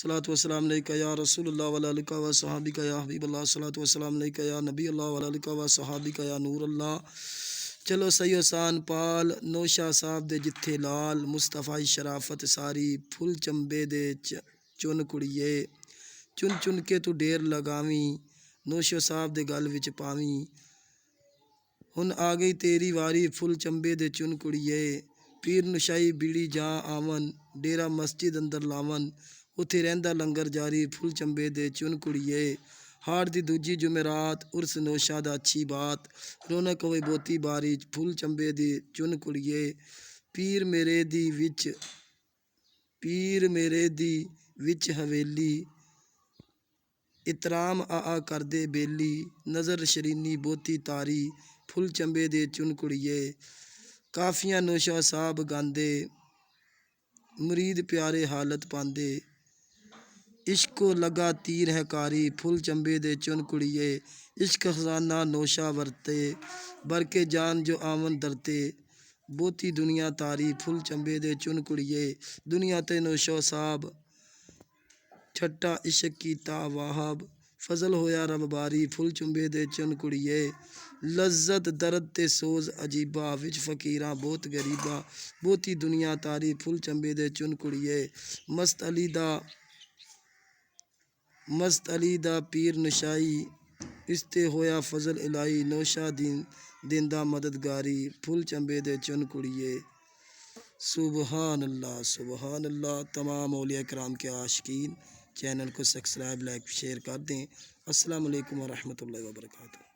सलातु वस्सलाम अलैका या रसूलुल्लाह व अलैका व सहाबिका या हबीबल्लाह। सलातु वस्सलाम अलैका या नबी अल्लाह व अलैका व सहाबिका या नूर अल्लाह। चलो सही हसान पाल नौशा साहब दे जिथे लाल मुस्तफाई शराफत सारी फुल चंबे दे चुन कुड़िए चुन चुन के तू ढेर लगावी नौशो साहब दे गल विच पावी। हुन आ गई तेरी वारी फुल चंबे दे चुन कुड़िए पीर नशाई बीड़ी जा आवन डेरा मस्जिद अंदर लावन उत्थे रहिंदा लंगर जारी फुल चंबे दे चुन कुड़िए। हाड़ दी दूजी जुमेरात उर्स नौशा दा अच्छी बात रौनक होवे बोती बारी फुल चंबे दी चुन कुड़िए। पीर मेरे दी विच हवेली इतराम आ कर दे बेली नज़र शरीनी बोती तारी फुल चंबे दे चुन कुड़िए। काफियां नौशा साहब गांदे मुरीद प्यारे हालत पांदे इश्को लगा तीर है कारी फुल चंबे दे चुन कुड़िए। इश्क खजाना नौशा वरते बर के जान जो आवन दरते बोती दुनिया तारी फुल चंबे दे चुन कुड़िए। दुनिया ते नौशा साहब छट्टा इश्क कीता वाहब फजल होया रब बारी फुल चंबे दे चुन कुड़िए। लज्जत दर्द ते सोज अजीबा विच फकीरां बहुत गरीबा बोती दुनिया तारी फुल चंबे दे चुन कुड़िए। मस्त अली दा पीर नशाई इसते होया फजल इलाही नौशा दिंदा मददगारी फुल चंबे दे चुन कुड़िए। सुबहान अल्लाह। तमाम औलिया कराम के आशिकीन चैनल को सब्सक्राइब लाइक शेयर कर दें। अस्सलाम वालेकुम व रहमतुल्लाहि व बरकातुहू।